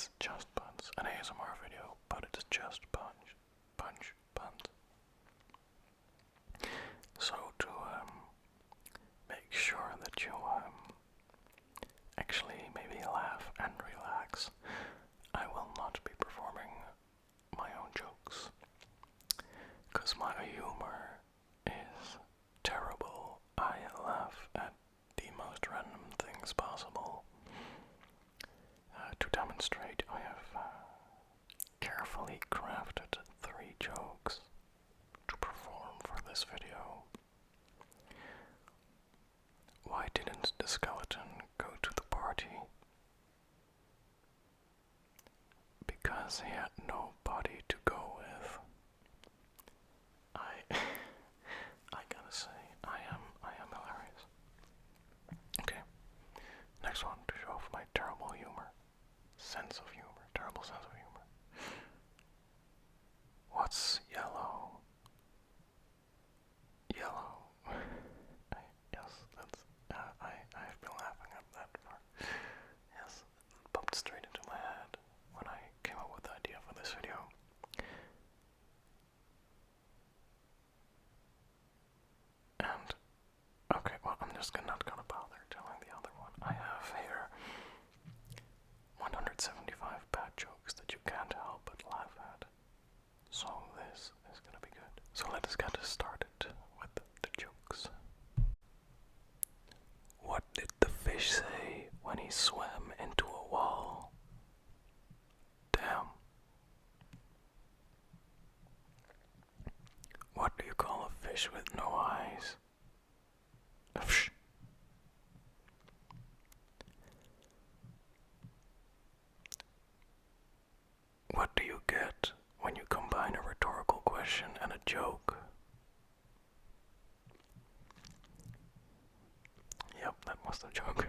It's just puns. An ASMR video, but it's just puns. So to make sure that you actually maybe laugh and relax, I will not be performing my own jokes, because my humor is terrible. I laugh at the most random things possible. To demonstrate, I have carefully crafted 3 jokes to perform for this video. Why didn't the skeleton go to the party? Because he had nobody to go with. I gotta say, I am hilarious. Okay, next one to show off my terrible humor. Terrible sense of humor. What's yellow? Yellow. Yes, that's, I've been laughing at that for, yes, it popped straight into my head when I came up with the idea for this video. And, okay, well, I'm just not gonna bother telling the other one. I have here 175 bad jokes that you can't help but laugh at. So this is gonna be good. So let us get started with the jokes. What did the fish say when he swam into a wall? Damn. What do you call a fish with no eyes? Psh. What do you get when you combine a rhetorical question and a joke? Yep, that was the joke.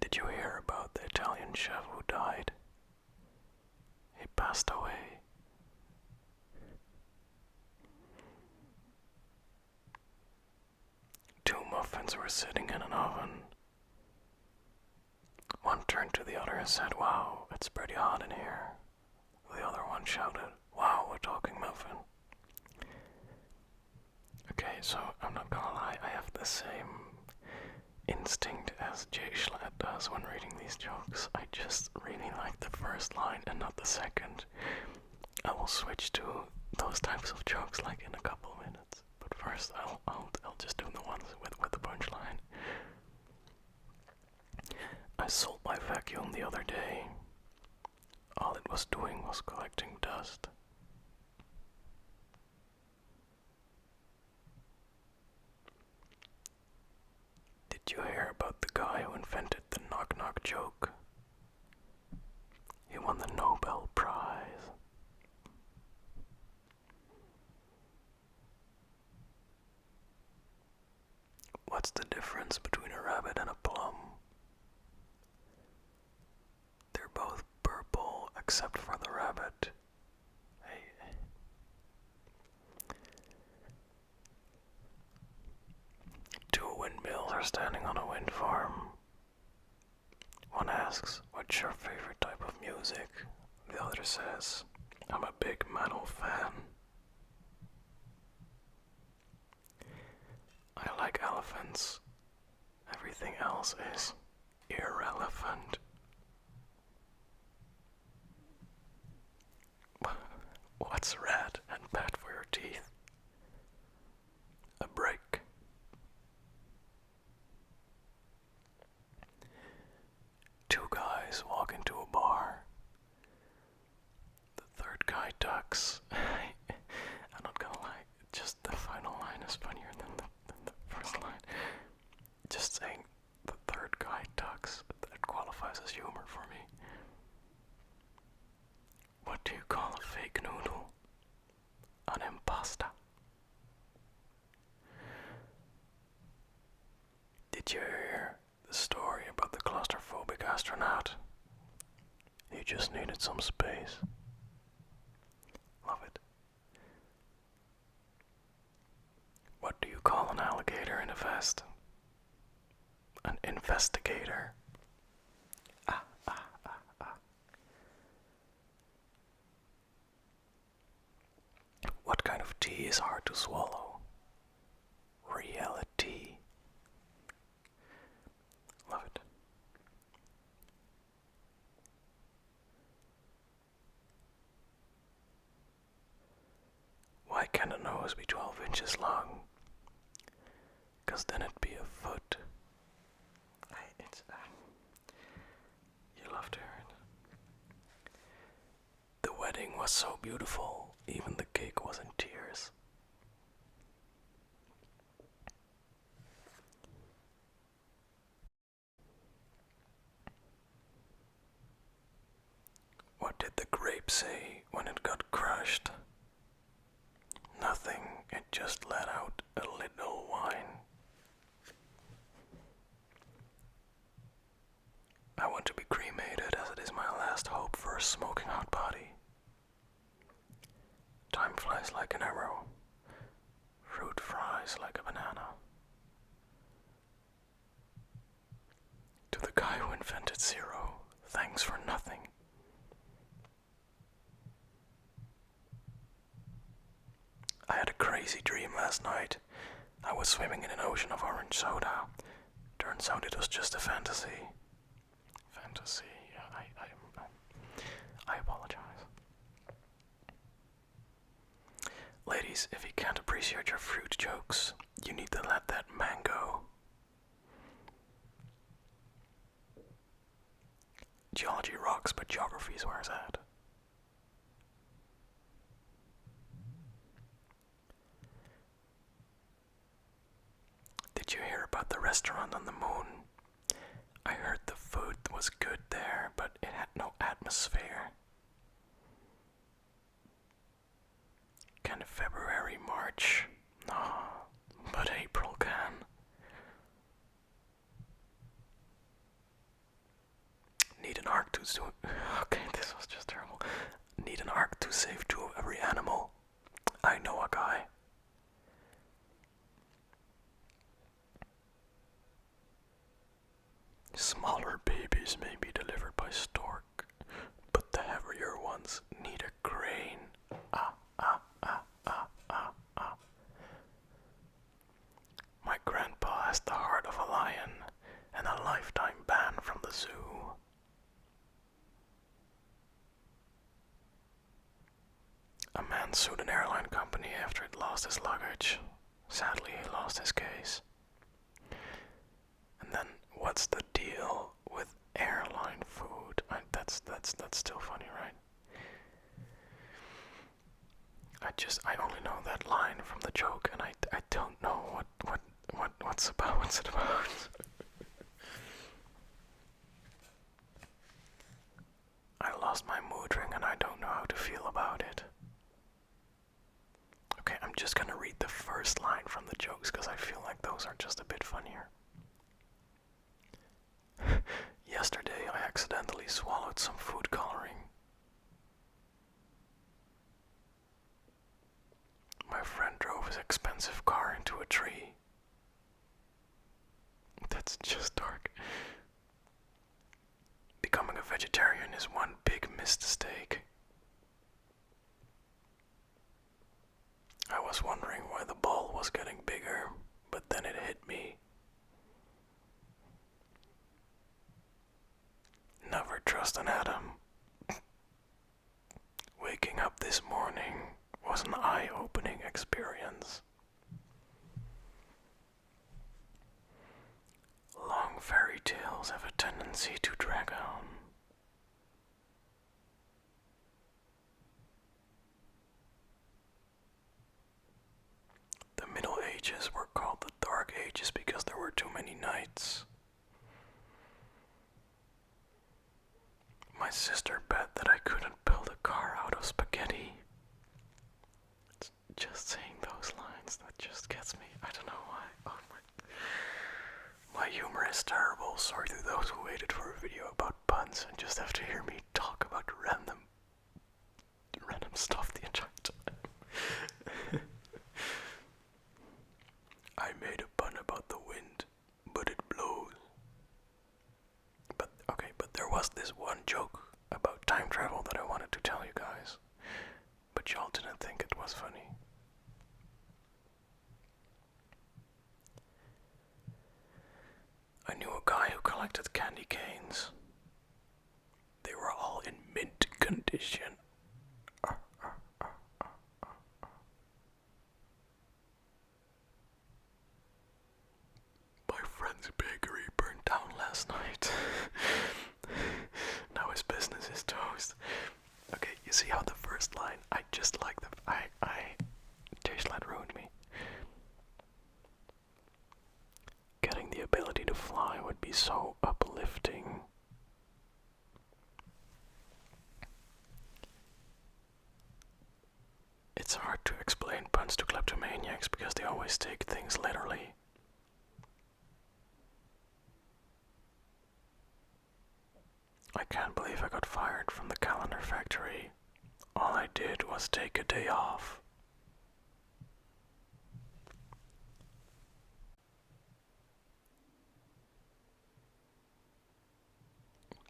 Did you hear about the Italian chef who died? He passed away. Two muffins were sitting in an oven. One turned to the other and said, "Wow, it's pretty hot in here." The other one shouted, "Wow, a talking muffin." Okay, so I'm not gonna lie, I have the same instinct as Jay Schlatt does when reading these jokes. I just really like the first line and not the second. I will switch to those types of jokes like in a couple of minutes. But first I'll just do the ones with the punchline. I sold my vacuum the other day. All it was doing was collecting dust. Did you hear about the guy who invented the knock-knock joke? He won the Nobel Prize. What's the difference between a rabbit and a plum? They're both purple except for the rabbit. Hey. Two windmills are standing on a wind farm. One asks, "What's your favorite type of music?" The other says, "I'm a big metal fan." I like elephants. Everything else is irrelevant. What's red and bad for your teeth? A brick. Two guys walk into a bar. The third guy ducks. I'm not gonna lie, just the final line is funnier than the first line. Just saying the third guy ducks, that qualifies as humor for me. What do you call a fake noodle? An impasta. Did you hear the story about the claustrophobic astronaut? He just needed some space. Love it. What do you alligator in a vest. An investigator. What kind of tea is hard to swallow? Reality. Love it. Why can't a nose be 12 inches long? 'Cause then it'd be a foot. You love to hear it. The wedding was so beautiful, even the cake was in tears. What did the grape say when it got crushed? Nothing, it just let out a little wine. I want to be cremated as it is my last hope for a smoking hot body. Time flies like an arrow. Fruit fries like a banana. To the guy who invented zero, thanks for nothing. I had a crazy dream last night. I was swimming in an ocean of orange soda. Turns out it was just a fantasy. Fantasy, yeah, I apologize. Ladies, if you can't appreciate your fruit jokes, you need to let that man go. Geology rocks, but geography's where it's at. Did you hear about the restaurant on the moon? I heard the food was good there, but it had no atmosphere. Can February, March? No, but April can. Need an ark to okay, this was just terrible. Need an ark to save 2 of every animal. I know a guy. Smaller babies may be delivered by stork, but the heavier ones need a crane. My grandpa has the heart of a lion and a lifetime ban from the zoo. A man sued an airline company after it lost his luggage. Sadly, he lost his case. And then, what's the deal with airline food? That's still funny, right? I only know that line from the joke, and I don't know what's it about. I lost my mood ring and I don't know how to feel about it. Okay, I'm just gonna read the first line from the jokes because I feel like those are just a bit funnier. Yesterday I accidentally swallowed some food coloring. My friend drove his expensive car into a tree. That's just dark. Becoming a vegetarian is one big mistake. I was wondering why the ball was getting bigger, but then it hit me. Never trust an atom. Waking up this morning was an eye-opening experience. Long fairy tales have a tendency to drag on. The Middle Ages were called the Dark Ages because there were too many nights. My sister bet that I couldn't build a car out of spaghetti. It's just saying those lines that just gets me. I don't know why. Oh my humor is terrible. Sorry to those who waited for a video about puns and just have to hear me talk about random stuff the entire time. I made a about the wind, but it blows. But okay, but there was this one joke about time travel that I wanted to tell you guys, but y'all didn't think it was funny. I knew a guy who collected candy canes. They were all in mint condition. My friend's bakery burned down last night. Now his business is toast. Okay, you see how the first line, I just like the, Tashlat ruined me. Getting the ability to fly would be so uplifting. It's hard to explain puns to kleptomaniacs because they always take things literally. I can't believe I got fired from the calendar factory. All I did was take a day off.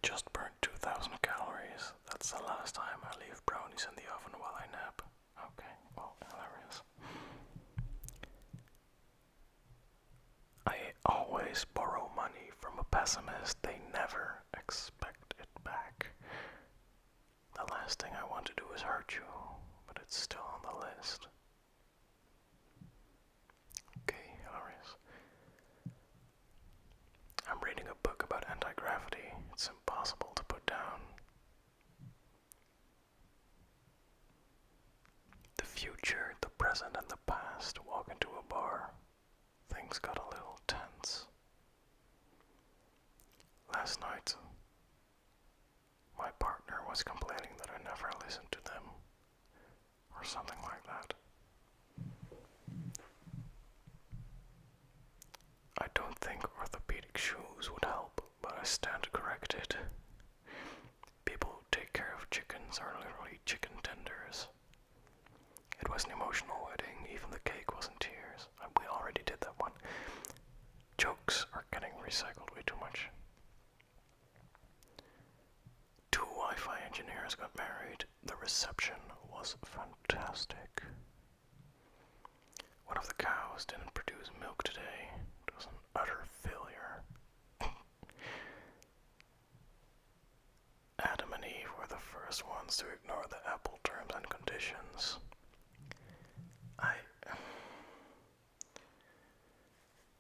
Just burnt 2,000 calories. That's the last time I leave brownies in the oven while I nap. Okay, well, hilarious. I always borrow money from a pessimist. They never expect it back. The last thing I want to do is hurt you, but it's still on the list. Okay, hilarious. I'm reading a book about anti-gravity. It's impossible to put down. The future, the present, and the past walk into a bar. Things got a little tense. Last night, my partner was complaining that I never listened to them, or something like that. I don't think orthopedic shoes would help, but I stand corrected. People who take care of chickens are literally chicken tenders. It was an emotional wedding, even the cake was in tears. We already did that one. Jokes are getting recycled way too much. 2 Wi-Fi engineers got married. The reception was fantastic. One of the cows didn't produce milk today. It was an utter failure. Adam and Eve were the first ones to ignore the Apple terms and conditions.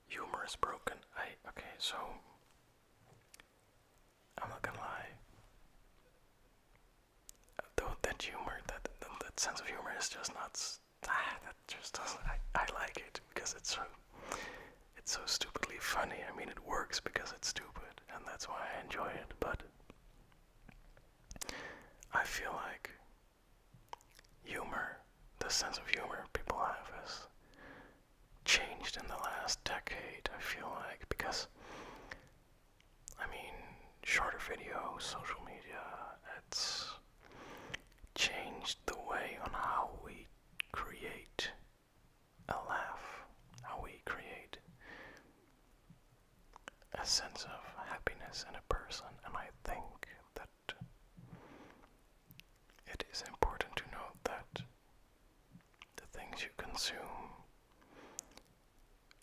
Humor is broken. Okay, so I'm not gonna lie. Though that humor, that sense of humor is just not. That just doesn't. I like it because it's so stupidly funny. I mean, it works because it's stupid, and that's why I enjoy it. But I feel like humor, the sense of humor people have, has changed in the last decade. I feel like because, I mean, shorter videos, social media, it's changed the way on how we create a laugh, how we create a sense of happiness in a person, and I think that it is important to note that the things you consume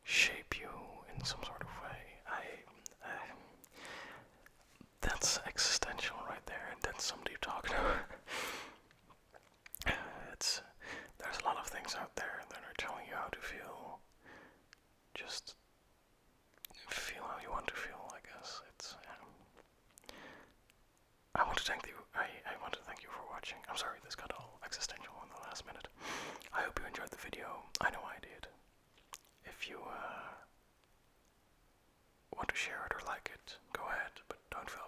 shape you in some sort of way. That's existential right there, and that's some deep talk. There's a lot of things out there that are telling you how to feel. Just feel how you want to feel, I guess. I want to thank you. I want to thank you for watching. I'm sorry this got all existential in the last minute. I hope you enjoyed the video. I know I did. If you want to share it or like it, go ahead, but don't feel